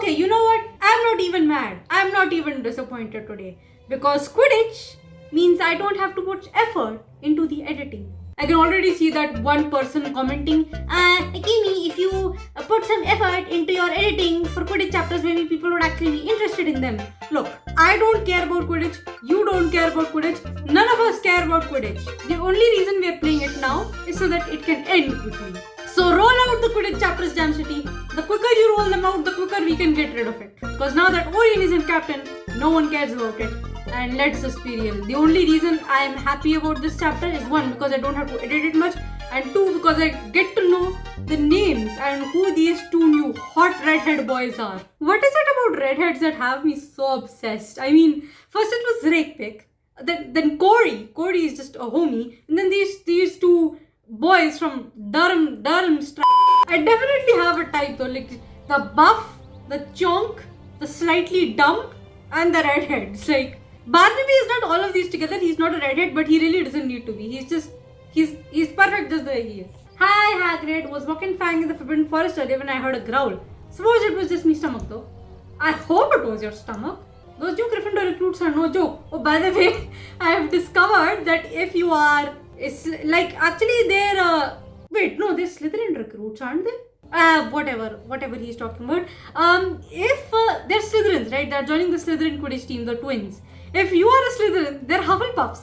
Okay, you know what? I'm not even mad. I'm not even disappointed today. Because Quidditch means I don't have to put effort into the editing. I can already see that one person commenting, Akemi, if you put some effort into your editing for Quidditch chapters, maybe people would actually be interested in them. Look, I don't care about Quidditch. You don't care about Quidditch. None of us care about Quidditch. The only reason we are playing it now is so that it can end quickly. So roll out the Quidditch chapters, Jam City. The quicker you roll them out, the quicker we can get rid of it. Because now that Orion isn't captain, no one cares about it. And let's just be real. The only reason I am happy about this chapter is one, because I don't have to edit it much, and two, because I get to know the names and who these two new hot redhead boys are. What is it about redheads that have me so obsessed? I mean, first it was Rakepick, then Corey. Corey is just a homie, and then these two boys from Durham. I definitely have a type though, like the buff, the chonk, the slightly dumb, and the redheads. Like Barnaby is not all of these together. He's not a redhead, but he really doesn't need to be. He's perfect just the way he is. Hi Hagrid, was walking Fang in the Forbidden Forest earlier when I heard a growl. Suppose it was just my stomach though. I hope it was your stomach. Those new Gryffindor recruits are no joke. Oh, by the way, I have discovered that if you are, it's like actually they're wait, no, they're Slytherin recruits, aren't they? Whatever he's talking about. If they're Slytherins, right? They're joining the Slytherin Quidditch team, the twins. If you are a Slytherin, they're Hufflepuffs.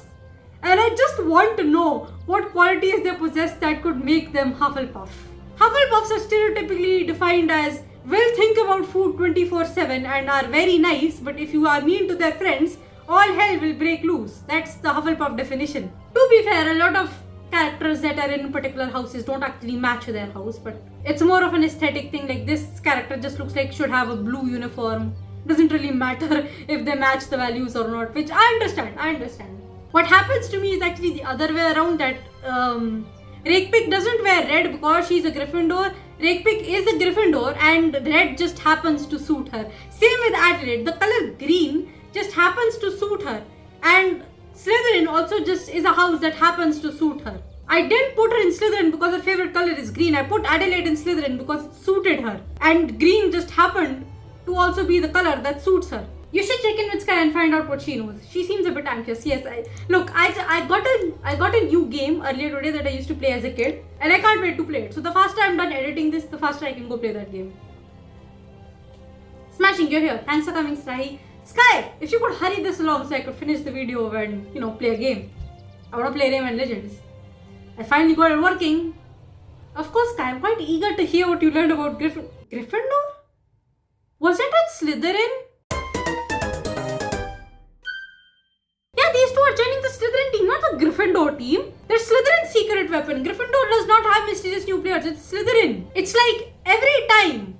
And I just want to know what qualities they possess that could make them Hufflepuff. Hufflepuffs are stereotypically defined as will think about food 24/7 and are very nice, but if you are mean to their friends, all hell will break loose. That's the Hufflepuff definition. To be fair, a lot of characters that are in particular houses don't actually match their house, but it's more of an aesthetic thing. Like this character just looks like should have a blue uniform. Doesn't really matter if they match the values or not, which I understand. What happens to me is actually the other way around, that Rakepick doesn't wear red because she's a Gryffindor. Rakepick is a Gryffindor and red just happens to suit her. Same with Adelaide. The color green just happens to suit her. And Slytherin also just is a house that happens to suit her. I didn't put her in Slytherin because her favorite color is green. I put Adelaide in Slytherin because it suited her. And green just happened to also be the color that suits her. You should check in with Sky and find out what she knows. She seems a bit anxious. Yes, I got a new game earlier today that I used to play as a kid, and I can't wait to play it. So the faster I'm done editing this, the faster I can go play that game. Smashing, you're here. Thanks for coming, Sky. Sky, if you could hurry this along so I could finish the video and play a game. I want to play Rayman Legends. I finally got it working. Of course, Sky, I'm quite eager to hear what you learned about Gryffindor. Was it at Slytherin? These two are joining the Slytherin team, not the Gryffindor team. They're Slytherin's secret weapon. Gryffindor does not have mysterious new players. It's Slytherin. It's like every time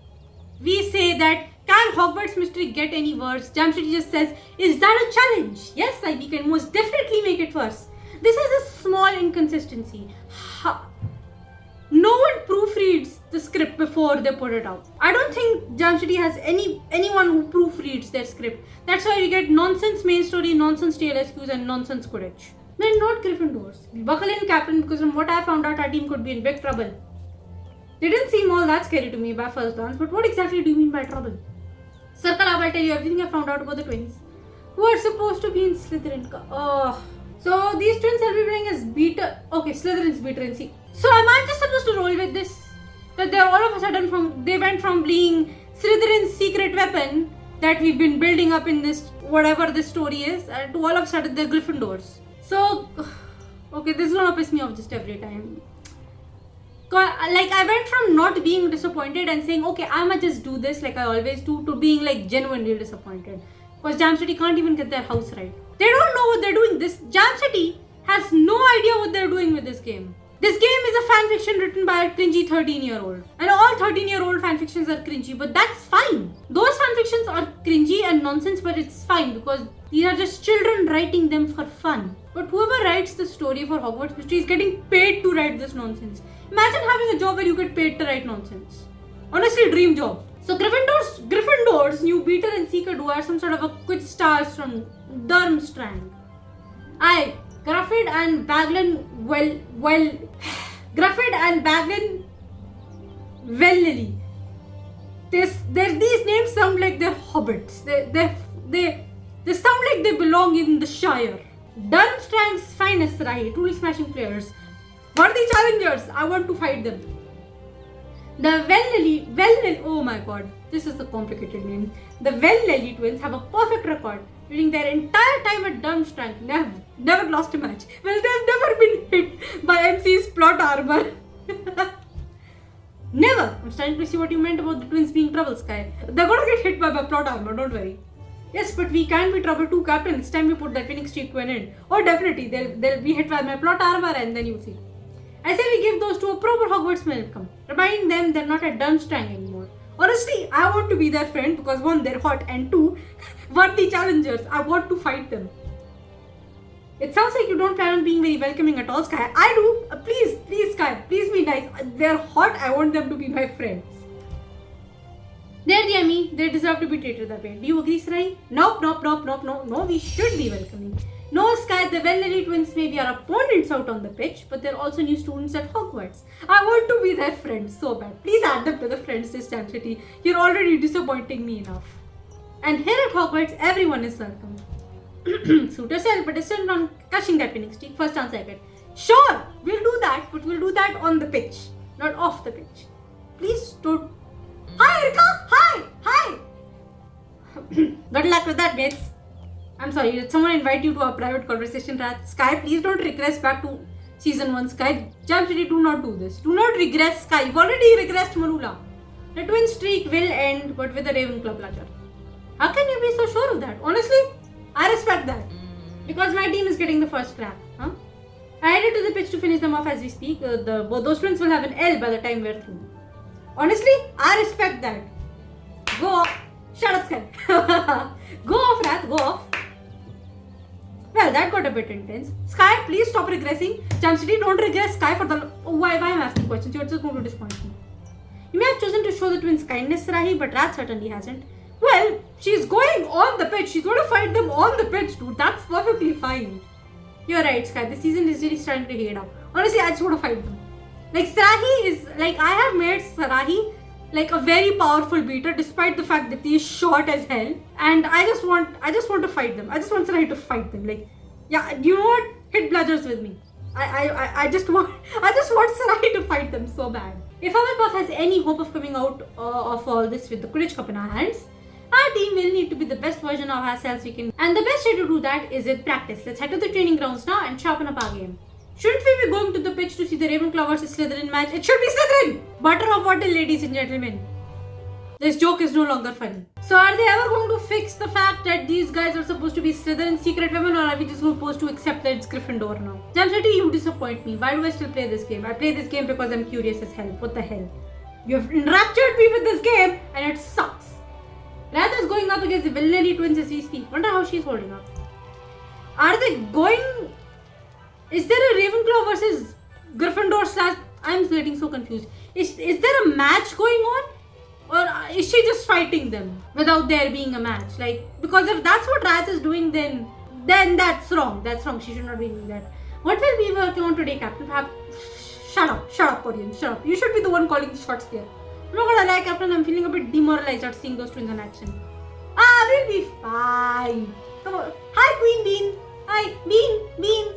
we say that, can Hogwarts mystery get any worse? Jam City just says, is that a challenge? Yes, we can most definitely make it worse. This is a small inconsistency. No one proofreads the script before they put it out. I don't think Jam City has anyone who proofreads their script. That's why we get nonsense main story, nonsense TLSQs, and nonsense Quidditch. They're not Gryffindors. Buckle in, Captain, because from what I found out, our team could be in big trouble. They didn't seem all that scary to me by first glance, but what exactly do you mean by trouble? Circle up, I'll tell you everything I found out about the twins, who are supposed to be in Slytherin. So these twins will be playing as Beater. Okay, Slytherin's Beater and C. So am I just supposed to roll with this? That they're all of a sudden they went from being Slytherin's secret weapon that we've been building up in this, whatever this story is, to all of a sudden they're Gryffindors. So, okay, this is gonna piss me off just every time. Like, I went from not being disappointed and saying, okay, I'ma just do this like I always do, to being like genuinely disappointed. Because Jam City can't even get their house right. They don't know what they're doing. Jam City has no idea what they're doing with this game. This game is a fanfiction written by a cringy 13-year-old. And all 13-year-old fanfictions are cringy, but that's fine. Those fanfictions are cringy and nonsense, but it's fine because these are just children writing them for fun. But whoever writes the story for Hogwarts Mystery is getting paid to write this nonsense. Imagine having a job where you get paid to write nonsense. Honestly, dream job. So Gryffindor's new Beater and Seeker duo are some sort of a quick stars from Durmstrang. Grufford and Baglin Grufford and Baglin Lily. These names sound like they're hobbits. They sound like they belong in the Shire. Durmstrang's finest, right? Truly smashing players. Worthy challengers. I want to fight them. The oh my god, this is a complicated name. The Vellelly twins have a perfect record during their entire time at Durmstrang. Never lost a match. Well, they've never been hit by MC's plot armor. Never. I'm starting to see what you meant about the twins being trouble, Sky. They're gonna get hit by my plot armor, don't worry. Yes, but we can be trouble too, Captain. It's time we put that winning streak to an end. Oh, definitely. They'll be hit by my plot armor and then you'll see. I say we give those to a proper Hogwarts welcome, reminding them they're not at Durmstrang anymore. Honestly, I want to be their friend because 1, they're hot, and 2, worthy challengers. I want to fight them. It sounds like you don't plan on being very welcoming at all, Sky. I do. Please, Sky. Please be nice. They're hot. I want them to be my friends. They're the Emmy. They deserve to be treated that way. Do you agree, Sarai? Nope. No, we should be welcoming. No, Sky, the Vellelly twins may be our opponents out on the pitch, but they're also new students at Hogwarts. I want to be their friends so bad. Please add them to the friends list, Jam City. You're already disappointing me enough. And here at Hogwarts, everyone is welcome. Suit yourself, but still on catching that winning streak. First chance I get. Sure, we'll do that, but we'll do that on the pitch, not off the pitch. Please don't. Hi, Erika! Hi! Good luck with that, mates. I'm sorry, did someone invite you to a private conversation, Rath? Sky, please don't regress back to season 1. Sky, Jam City, do not do this. Do not regress, Sky. You've already regressed, Marula. The twin streak will end, but with a Ravenclaw bludger. How can you be so sure of that? Honestly, I respect that. Because my team is getting the first crack. Huh? I headed to the pitch to finish them off as we speak. Those twins will have an L by the time we're through. Honestly, I respect that. Go off. Shut up, Sky. Go off, Rath. Go off. Well, that got a bit intense. Sky, please stop regressing. Jam City, don't regress. Sky, for the... Why am I asking questions? You're just going to disappoint me. You may have chosen to show the twins kindness, Rahi, but Rath certainly hasn't. Well, she's going on the pitch. She's going to fight them on the pitch, dude. That's perfectly fine. You're right, Sky. The season is really starting to heat up. Honestly, I just want to fight them. Like, Sarahi is... Like, I have made Sarahi like a very powerful beater, despite the fact that he is short as hell. And I just want to fight them. I just want Sarahi to fight them. Like, yeah, you know what? Hit bludgers with me. I just want Sarahi to fight them so bad. If Hufflepuff has any hope of coming out of all this with the Quidditch Cup in our hands, our team will need to be the best version of ourselves we can. And the best way to do that is with practice. Let's head to the training grounds now and sharpen up our game. Shouldn't we be going to the pitch to see the Ravenclaw vs Slytherin match? It should be Slytherin! Butter of bottle, ladies and gentlemen. This joke is no longer funny. So are they ever going to fix the fact that these guys are supposed to be Slytherin secret women, or are we just supposed to accept that it's Gryffindor now? Jam City, you disappoint me. Why do I still play this game? I play this game because I'm curious as hell. What the hell? You've enraptured me with this game and it sucks. Rath is going up against the Vellelly twins as we speak. Wonder how she's holding up. Are they going... Is there a Ravenclaw versus Gryffindor / I'm getting so confused. Is there a match going on? Or is she just fighting them without there being a match? Like, because if that's what Rath is doing, then that's wrong. That's wrong. She should not be doing that. What will we be working on today, Captain? Shut up, Orion. Shut up. You should be the one calling the shots here. I'm not gonna lie, Captain. I'm feeling a bit demoralized after seeing those twins in action. We'll be fine. Come on. Hi, Queen Bean. Hi, Bean.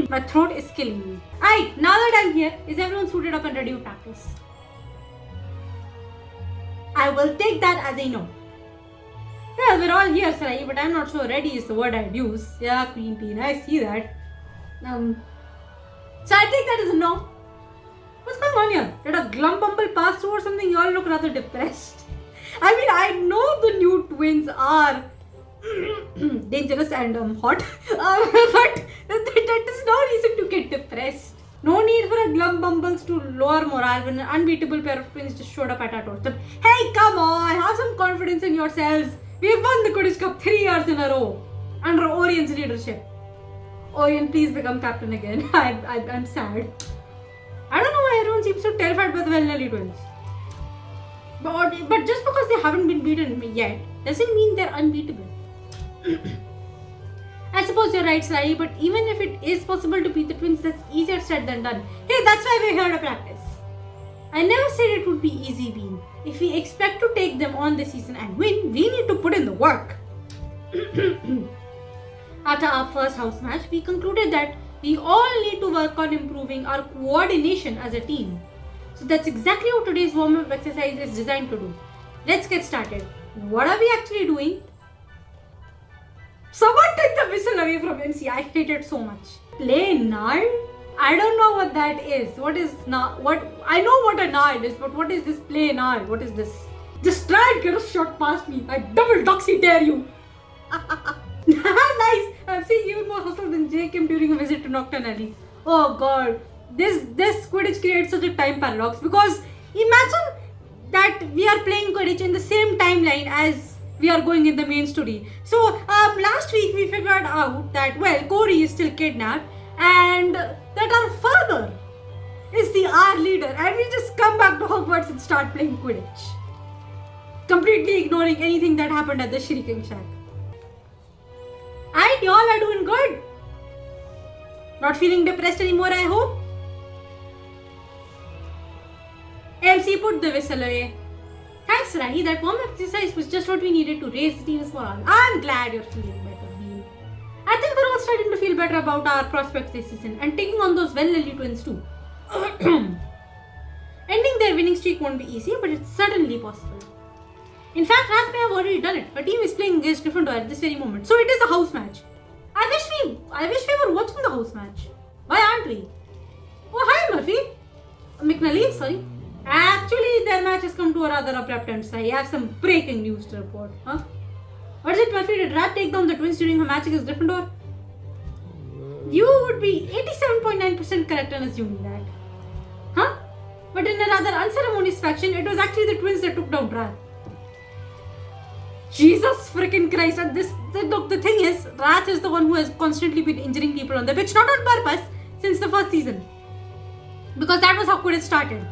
My throat is killing me. Alright, now that I'm here, is everyone suited up and ready to practice? I will take that as a no. Well, we're all here, Sarai, but I'm not sure ready is the word I'd use. Yeah, Queen Bean, I see that. So I take that as a no. What's going on here? Did a Glumbumble pass through or something? You all look rather depressed. I mean, I know the new twins are dangerous and hot, but that is no reason to get depressed. No need for a Glumbumbles to lower morale when an unbeatable pair of twins just showed up at our doorstep. Hey, come on, have some confidence in yourselves. We've won the Quidditch Cup 3 years in a row under Orion's leadership. Orion, please become captain again. I'm sad. I don't know why everyone seems so terrified by the Vellelly twins. But just because they haven't been beaten yet doesn't mean they're unbeatable. I suppose you're right, Sly, but even if it is possible to beat the twins, that's easier said than done. Hey, that's why we're here to practice. I never said it would be easy, Bean. If we expect to take them on this season and win, we need to put in the work. After our first house match, we concluded that we all need to work on improving our coordination as a team. So that's exactly what today's warm-up exercise is designed to do. Let's get started. What are we actually doing? Someone take the whistle away from MC. I hate it so much. Play Nard? I don't know what that is. What is Nard? I know what a Nard is, but what is this play Nard? What is this? Just try and get a shot past me. I double doxy dare you. Nice. I'm seeing even more hustle than Jacob during a visit to Nocturne Alley. Oh god. This Quidditch creates such a time paradox because imagine that we are playing Quidditch in the same timeline as we are going in the main story. So last week we figured out that, well, Corey is still kidnapped and that our father is the R leader, and we just come back to Hogwarts and start playing Quidditch, completely ignoring anything that happened at the Shrieking Shack. And y'all are doing good. Not feeling depressed anymore, I hope. MC, put the whistle away. Thanks, Rahi. That warm-up exercise was just what we needed to raise the team's morale. I'm glad you're feeling better, Bean. I think we're all starting to feel better about our prospects this season and taking on those well-lily twins too. Ending their winning streak won't be easy, but it's certainly possible. In fact, RATH may have already done it. Her team is playing against Gryffindor at this very moment, so it is a house match. I wish we were watching the house match. Why aren't we? Oh, hi, Murphy. McNally, sorry. Actually, their match has come to a rather abrupt end, so I have some breaking news to report. Huh? What is it, Murphy? Did RATH take down the twins during her match against Gryffindor? You would be 87.9% correct in assuming that. Huh? But in a rather unceremonious fashion, it was actually the twins that took down RATH. Jesus freaking Christ. And look, the thing is, RATH is the one who has constantly been injuring people on the pitch, not on purpose, since the first season. Because that was how Quidditch started.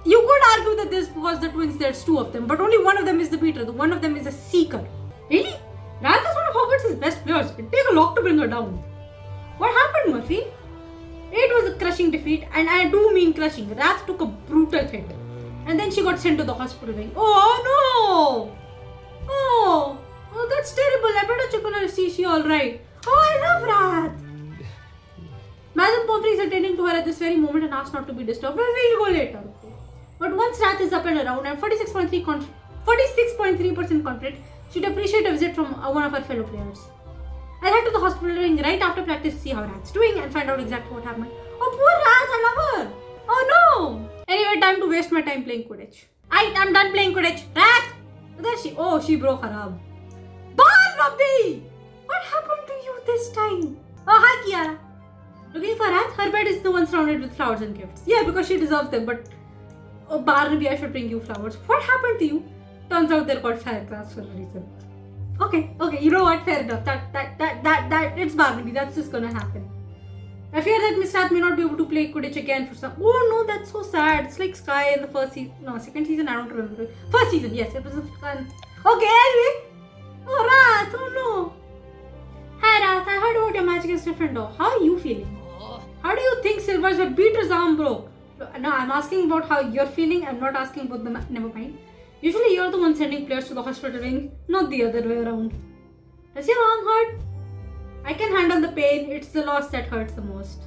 You could argue that this was the twins, there's two of them, but only one of them is the beater, one of them is a seeker. Really? RATH is one of Hogwarts' best players. It'd take a lot to bring her down. What happened, Murphy? It was a crushing defeat, and I do mean crushing. RATH took a brutal hit, and then she got sent to the hospital wing. Oh no! Oh, that's terrible. I better check on her, see she alright. Oh, I love RATH. Madam Pomfrey is attending to her at this very moment and asked not to be disturbed. Well, we'll go later. Okay. But once RATH is up and around, I'm 46.3% confident she'd appreciate a visit from one of her fellow players. I'll head to the hospital ring right after practice to see how RATH's doing and find out exactly what happened. Oh, poor RATH, I love her. Oh no. Anyway, time to waste my time playing Quidditch. I'm done playing Quidditch. RATH! There she broke her arm. Barnaby! What happened to you this time? Oh, hi Kiara. Looking for RATH? Her bed is the one surrounded with flowers and gifts. Yeah, because she deserves them, but oh, Barnaby, I should bring you flowers. What happened to you? Turns out they're called fire crafts for a reason. Okay, you know what? Fair enough. That it's Barnaby. That's just gonna happen. I fear that Miss RATH may not be able to play Quidditch again for some. Oh no, that's so sad. It's like Sky in the first season. No, second season. I don't remember. First season, yes, it was a fun. Okay, anyway. Oh RATH, oh no. Hi RATH, I heard about your match against Gryffindor. How are you feeling? How do you think Silver's beater's arm broke? No, I'm asking about how you're feeling. I'm not asking about the match. Never mind. Usually you're the one sending players to the hospital wing, not the other way around. Does your arm hurt? I can handle the pain. It's the loss that hurts the most.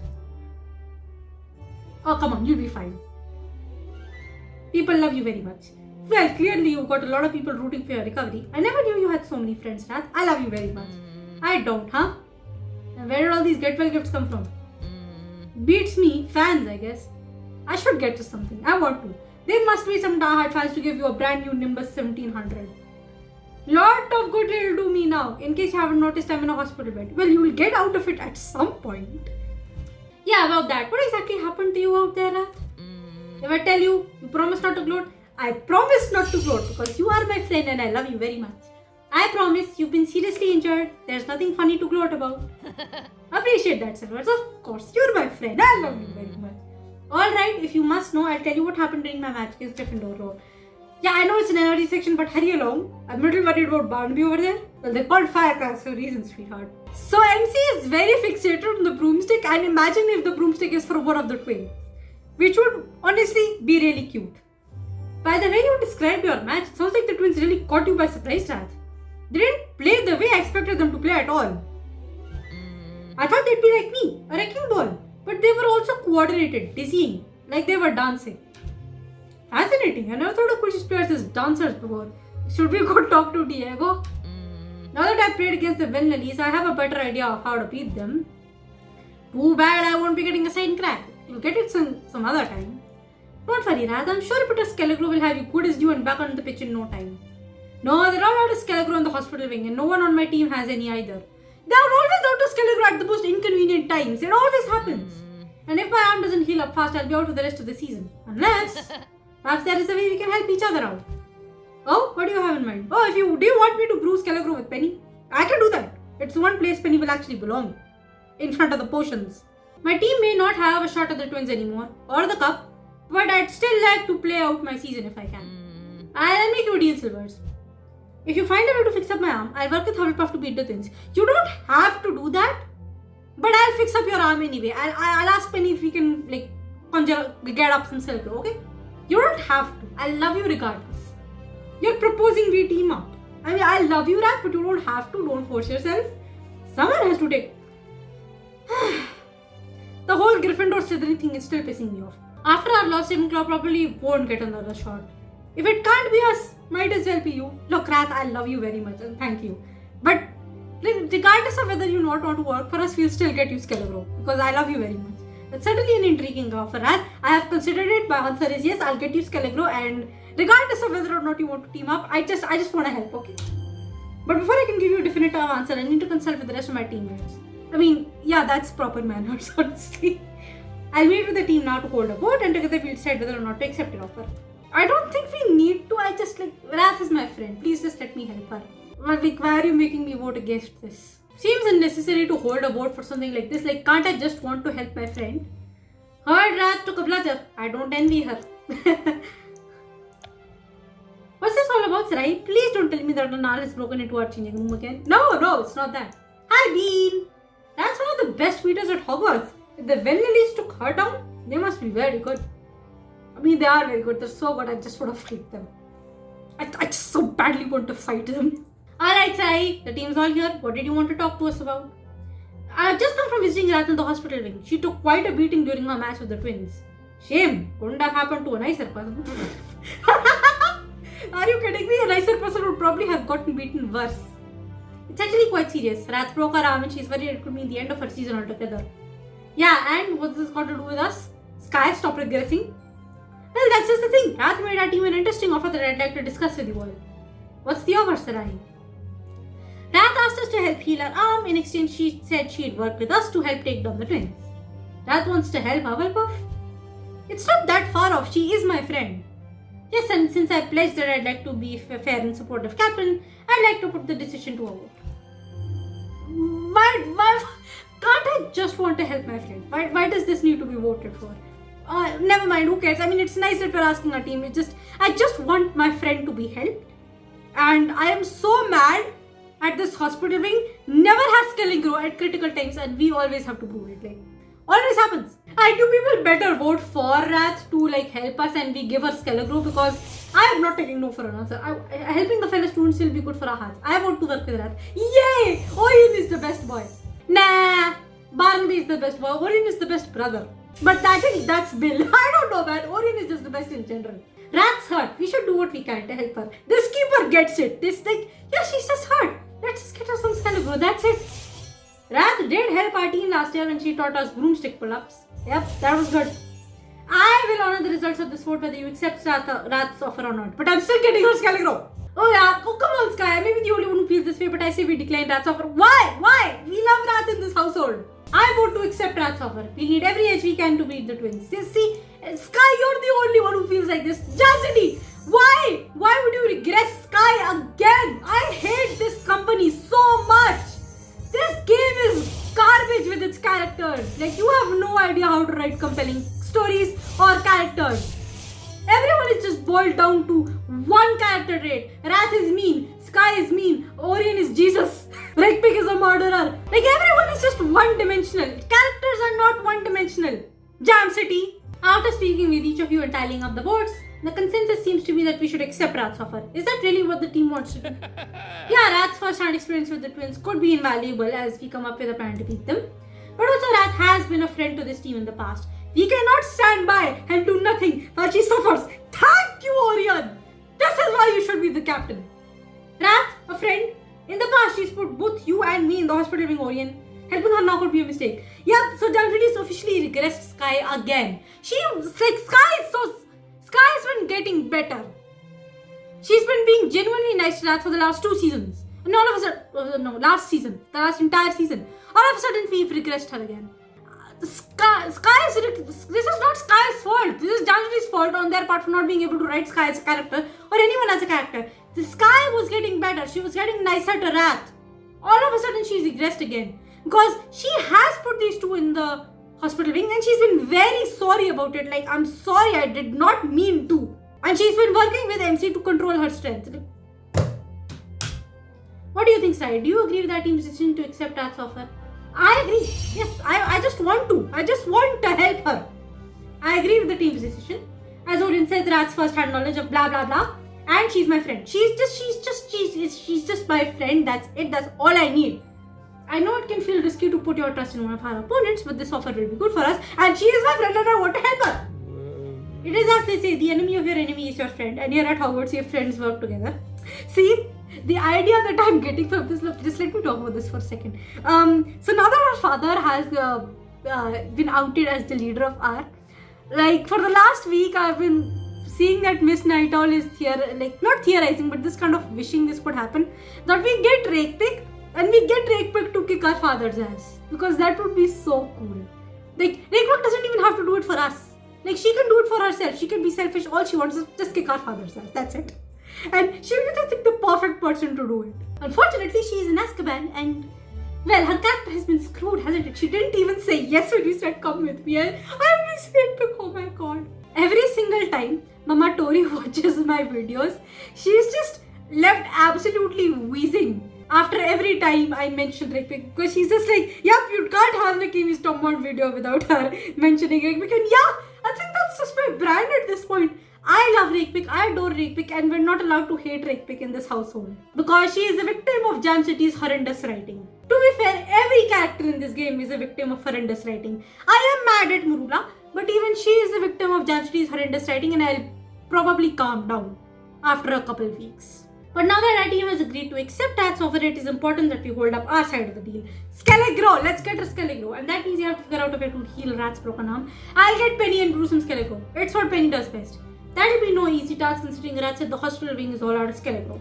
Oh, come on, you'll be fine. People love you very much. Well, clearly you've got a lot of people rooting for your recovery. I never knew you had so many friends, RATH. I love you very much. I don't, huh? And where did all these get well gifts come from? Beats me, fans, I guess. I should get to something. I want to. There must be some diehard fans to give you a brand new Nimbus 1700. Lot of good it'll do me now. In case you haven't noticed, I'm in a hospital bed. Well, you will get out of it at some point. Yeah, about that. What exactly happened to you out there, RATH? If I tell you, you promise not to gloat? I promise not to gloat because you are my friend and I love you very much. I promise you've been seriously injured. There's nothing funny to gloat about. Appreciate that, Silvers. Of course, you're my friend. I love you very much. Alright, if you must know, I'll tell you what happened during my match against Gryffindor. Yeah, I know it's an NRD section, but hurry along. I'm a little worried about Barnaby over there. Well, they're called firecrackers for a reason, sweetheart. So MC is very fixated on the broomstick, and imagine if the broomstick is for one of the twins. which would honestly be really cute. By the way you described your match, it sounds like the twins really caught you by surprise, Rath. They didn't play the way I expected them to play at all. I thought they'd be like me, a wrecking ball, but they were also coordinated, dizzying, like they were dancing. Fascinating. I never thought of Quidditch players as dancers before. Should we go talk to Diego? Now that I've played against the Ven Lilies, I have a better idea of how to beat them. Too bad I won't be getting a sign crack. You'll get it some other time. Don't worry, Rath. I'm sure Peter Skelegro will have you good as you and back on the pitch in no time. No, they're all out of Skelegro in the hospital wing and no one on my team has any either. They are always out of Skelegro at the most inconvenient times. It always happens. And if my arm doesn't heal up fast, I'll be out for the rest of the season. Unless, perhaps there is a way we can help each other out. Oh, what do you have in mind? Oh, do you want me to brew Skelegro with Penny? I can do that. It's the one place Penny will actually belong. In front of the potions. My team may not have a shot at the twins anymore, or the cup, but I'd still like to play out my season if I can. I'll make you a deal, Silvers. If you find a way to fix up my arm, I'll work with Hufflepuff to beat the twins. You don't have to do that, but I'll fix up your arm anyway. I'll ask Penny if we can get up some Skelegro, okay? You don't have to. I love you regardless. You're proposing we team up. I mean, I love you, Rath, but you don't have to. Don't force yourself. Someone has to take. The whole Gryffindor Slytherin thing is still pissing me off. After our loss, Ravenclaw probably won't get another shot. If it can't be us, might as well be you. Look, Rath, I love you very much and thank you. But regardless of whether you not want to work for us, we'll still get you Skelegro because I love you very much. That's certainly an intriguing offer, Rath. I have considered it. My answer is yes, I'll get you Skelegro, and regardless of whether or not you want to team up, I just want to help, okay? But before I can give you a definitive answer, I need to consult with the rest of my teammates. I mean, yeah, that's proper manners, honestly. I'll meet with the team now to hold a vote and together we'll decide whether or not to accept your offer. I don't think we need to. Rath is my friend. Please just let me help her. Why are you making me vote against this? Seems unnecessary to hold a vote for something like this. Can't I just want to help my friend? Heard Rath took a blunder. I don't envy her. What's this all about, Sarai? Please don't tell me that Anal has broken into our changing room again. No, it's not that. Hi, Bean. That's one of the best tweeters at Hogwarts. If the Ven Lilies took her down, they must be very good. I mean, they are very good. They're so good. I just want to fight them. I just so badly want to fight them. Alright, Sai. The team's all here. What did you want to talk to us about? I've just come from visiting Rath in the hospital wing. She took quite a beating during her match with the twins. Shame. Couldn't have happened to a nicer person. Are you kidding me? A nicer person would probably have gotten beaten worse. It's actually quite serious. Rath broke her arm and she's worried it could mean the end of her season altogether. Yeah, and what's this got to do with us? Sky, stop regressing. Well, that's just the thing. Rath made our team an interesting offer that I'd like to discuss with you all. What's the offer, Sarai? Rath asked us to help heal her arm. In exchange, she said she'd work with us to help take down the twins. Rath wants to help Hufflepuff? It's not that far off. She is my friend. Yes, and since I pledged that I'd like to be a fair and supportive captain, I'd like to put the decision to a vote. Why can't I just want to help my friend? Why does this need to be voted for? Never mind, who cares? I mean, it's nice that we're asking our team. I just want my friend to be helped. And I am so mad at this hospital wing. Never has Skelegro at critical times and we always have to prove it. Always happens. I do people better vote for Rath to help us and we give her Skelegro because I am not taking no for an answer. Helping the fellow students will be good for our hearts. I want to work with Rath. Yay! Orion is the best boy. Nah, Barnaby is the best boy. Orion is the best brother. But I think that's Bill. I don't know, man. Orion is just the best in general. Rath's hurt. We should do what we can to help her. This keeper gets it. Yeah, she's just hurt. Let's just get her some Skelegro. That's it. Rath did help our team last year when she taught us broomstick pull-ups. Yep, that was good. I will honor the results of this vote whether you accept Rath's offer or not. But I'm still getting her Skelegro. Oh yeah, come on, Sky. I may be the only one who feels this way, but I say we decline Rath's offer. Why? We love Rath in this household. I vote to accept Rath's offer. We need every edge we can to beat the twins. See, Sky, you're the only one who feels like this. Chastity, why? Why would you regress Sky again? I hate this company so much. This game is garbage with its characters. You have no idea how to write compelling stories or characters. Everyone is just boiled down to one character trait. Rath is mean, Sky is mean, Orion is Jesus, Redpig is a murderer. Everyone is just one-dimensional. Characters are not one-dimensional. Jam City. after speaking with each of you and tallying up the votes, the consensus seems to be that we should accept Rath's offer. Is that really what the team wants to do? Yeah, Rath's first-hand experience with the twins could be invaluable as we come up with a plan to beat them. But also Rath has been a friend to this team in the past. We cannot stand by and do nothing while she suffers. Thank you, Orion! This is why you should be the captain. Rath, a friend, in the past she's put both you and me in the hospital wing, Orion. Helping her now could be a mistake. Yeah, so Jamshidi officially regressed Sky again. Sky has been getting better. She's been being genuinely nice to Rath for the last 2 seasons. And all of a sudden, last season, the last entire season, all of a sudden we've regressed her again. This is not Sky's fault. This is Jamshidi's fault on their part for not being able to write Sky as a character or anyone as a character. The Sky was getting better. She was getting nicer to Rath. All of a sudden she's regressed again. Because she has put these two in the hospital wing and she's been very sorry about it. Like, I'm sorry, I did not mean to. And she's been working with MC to control her strength. What do you think, Sai? Do you agree with that team's decision to accept Rath's offer? I agree. Yes, I just want to. I just want to help her. I agree with the team's decision. As Odin said, Rath's first-hand knowledge of blah blah blah. And she's my friend. She's just my friend. That's it. That's all I need. I know it can feel risky to put your trust in one of our opponents, but this offer will be good for us. And she is my friend and I want to help her. It is as they say, the enemy of your enemy is your friend. And here at Hogwarts, your friends work together. See, the idea that I'm getting from this, look, just let me talk about this for a second. So now that our father has been outed as the leader of R, like for the last week, I've been seeing that Miss Night Owl is not theorizing, but this kind of wishing this could happen, that we get Rakepick and we get Rakepick to kick our father's ass, because that would be so cool. Like, Rakepick doesn't even have to do it for us. Like, she can do it for herself. She can be selfish. All she wants is just kick our father's ass. That's it. And she will be the perfect person to do it. Unfortunately, she is in Azkaban and, well, her character has been screwed, hasn't it? She didn't even say yes when you said come with me. I miss Rakepick. Oh my god. Every single time Mama Tori watches my videos, she's just left absolutely wheezing after every time I mention Rakepick, because she's just like, yep, you can't have an akemistormborn video without her mentioning Rakepick. And yeah, I think that's just my brand at this point. I love Rakepick, I adore Rakepick, and we're not allowed to hate Rakepick in this household because she is a victim of Jam City's horrendous writing. To be fair, every character in this game is a victim of horrendous writing. I am mad at Murula, but even she is a victim of Jam City's horrendous writing, and I'll probably calm down after a couple of weeks. But now that our team has agreed to accept Rath's offer, it is important that we hold up our side of the deal. Skelegro! Let's get her Skelegro. And that means you have to figure out a way to heal Rath's broken arm. I'll get Penny and brew some Skelegro. It's what Penny does best. That'll be no easy task considering Rath said the hospital wing is all out of Skelegro.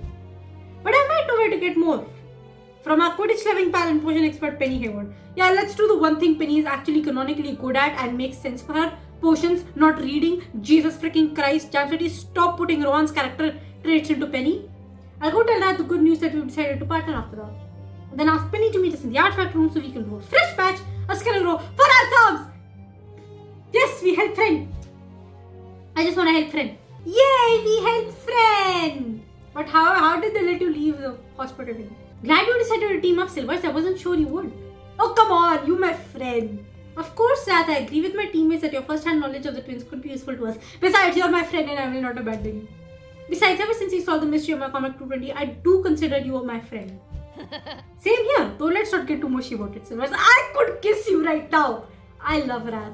But I might know where to get more. From our Quidditch loving pal and potion expert Penny Hayward. Yeah, let's do the one thing Penny is actually canonically good at and makes sense for her. Potions, not reading. Jesus freaking Christ. Jam City, stop putting Ron's character traits into Penny. I'll go tell Rath the good news that we've decided to partner after all. Then ask Penny to meet us in the artifact room so we can do a fresh batch of Skelegro for ourselves! Yes, we help friend! I just want to help friend. Yay, we help friend! But how did they let you leave the hospital? Glad you decided to team up, Silvers. I wasn't sure you would. Oh, come on, you my friend. Of course, Rath, I agree with my teammates that your first-hand knowledge of the twins could be useful to us. Besides, you're my friend and I will not abandon you. Besides, ever since you solved the mystery of my comic 220, I do consider you my friend. Same here, though let's not get too mushy about it, Silvers. I could kiss you right now. I love Rath.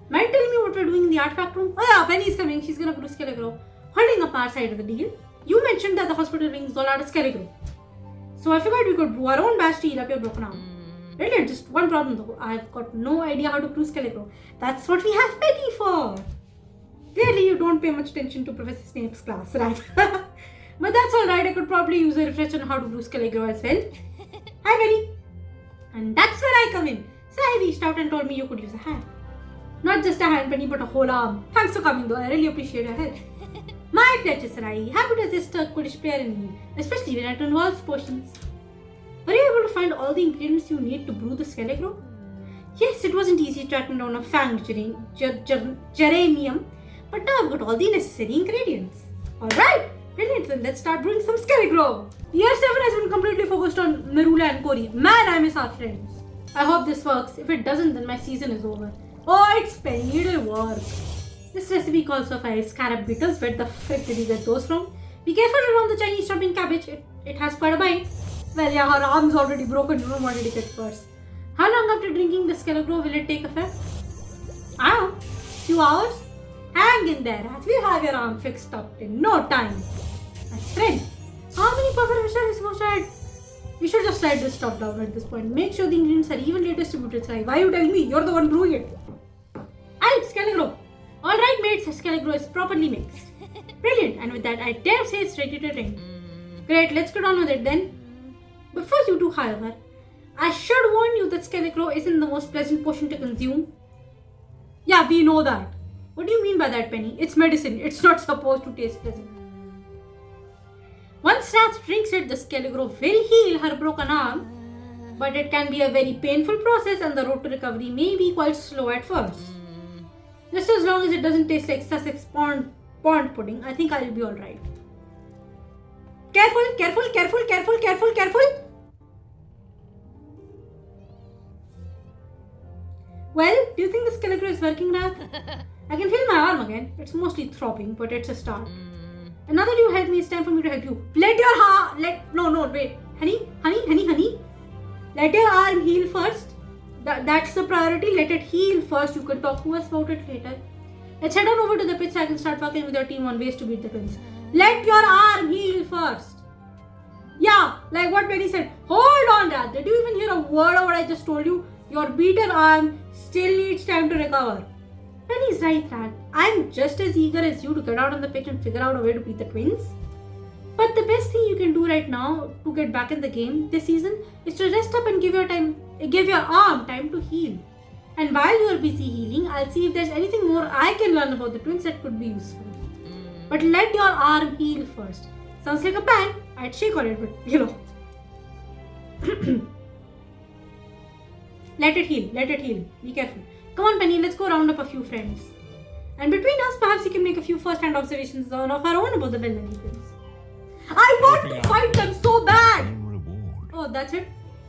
Mind telling me what we're doing in the artifact room? Oh yeah, Penny's coming. She's gonna brew Skelegro. Holding up our side of the deal. You mentioned that the hospital wing is all out of Skelegro. So I figured we could brew our own batch to heal up your broken arm. Brilliant, just one problem though. I've got no idea how to brew Skelegro. That's what we have Penny for. Clearly you don't pay much attention to Professor Snape's class, right? But that's alright, I could probably use a refresher on how to brew Skelegro as well. Hi Penny. And that's where I come in. Sai reached out and told me you could use a hand. Not just a hand, Penny, but a whole arm. Thanks for coming though, I really appreciate your help. My pleasure, Sarai. Happy to assist a Quidditch player in need, especially when it involves potions. Were you able to find all the ingredients you need to brew the Skelegro? Yes, it wasn't easy tracking down a fanged geranium, but now I've got all the necessary ingredients. Alright, brilliant, then let's start brewing some Skelegro. Year 7 has been completely focused on Merula and Cory. Man, I miss our friends. I hope this works. If it doesn't, then my season is over. Oh, it's Penny, it'll work. This recipe calls for 5 scarab beetles. Where the frick did you get those from? Be careful around the Chinese chopping cabbage. It has quite a bite. Well, yeah, her arm's already broken. You don't want to get first. How long after drinking the Scarecrow will it take effect? I don't know. Few hours? Hang in there, as we'll have your arm fixed up in no time. My friend, how many puffer are we supposed to add? We should just write this stuff down at this point. Make sure the ingredients are evenly distributed. Sai, why are you telling me? You're the one brewing it. Alright, Scarecrow. Alright, mates, Scarecrow is properly mixed. Brilliant, and with that, I dare say it's ready to drink. Great, let's get on with it then. Before you do, however, I should warn you that Scarecrow isn't the most pleasant potion to consume. Yeah, we know that. What do you mean by that, Penny? It's medicine. It's not supposed to taste pleasant. Once Rath drinks it, the Scarecrow will heal her broken arm. But it can be a very painful process and the road to recovery may be quite slow at first. Just as long as it doesn't taste like Sussex pond pudding, I think I'll be alright. Careful, careful, careful, careful, careful, careful. Well, do you think the Scarecrow is working, Rath? I can feel my arm again. It's mostly throbbing, but it's a start. And now that you helped me, it's time for me to help you. Wait. Honey. Let your arm heal first. That's the priority. Let it heal first. You can talk to us about it later. Let's head on over to the pit so I can start working with your team on ways to beat the twins. Let your arm heal first. Yeah, like what Penny said. Hold on, Rath. Did you even hear a word of what I just told you? Your beaten arm still needs time to recover. Penny's right, Rath. I'm just as eager as you to get out on the pitch and figure out a way to beat the twins. But the best thing you can do right now to get back in the game this season is to rest up and give your arm time to heal. And while you are busy healing, I'll see if there's anything more I can learn about the twins that could be useful. But let your arm heal first. Sounds like a plan. I'd shake on it, but you know. Let it heal. Be careful. Come on, Penny, let's go round up a few friends. And between us, perhaps we can make a few first-hand observations of our own about the well-known twins. I want to fight them so bad! Oh, that's it?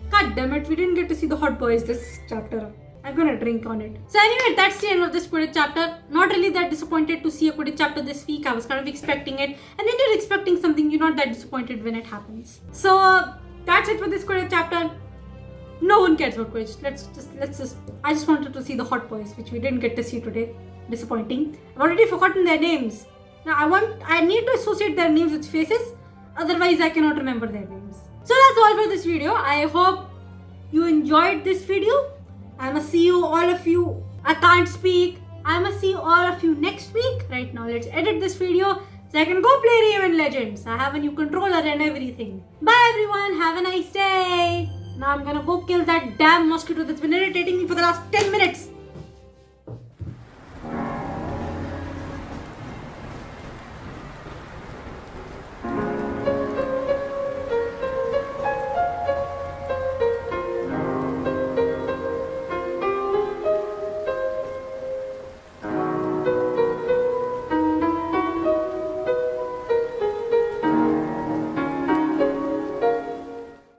God damn it, we didn't get to see the hot boys this chapter. I'm gonna drink on it. So anyway, that's the end of this Quidditch chapter. Not really that disappointed to see a Quidditch chapter this week. I was kind of expecting it. And when you're expecting something, you're not that disappointed when it happens. So that's it for this Quidditch chapter. No one cares about Quidditch. I just wanted to see the hot boys, which we didn't get to see today. Disappointing. I've already forgotten their names. Now I need to associate their names with faces. Otherwise, I cannot remember their names. So that's all for this video. I hope you enjoyed this video. I must see you all of you. I can't speak. I must see all of you next week. Right now, let's edit this video so I can go play Raven Legends. I have a new controller and everything. Bye everyone. Have a nice day. Now I'm gonna go kill that damn mosquito that's been irritating me for the last 10 minutes.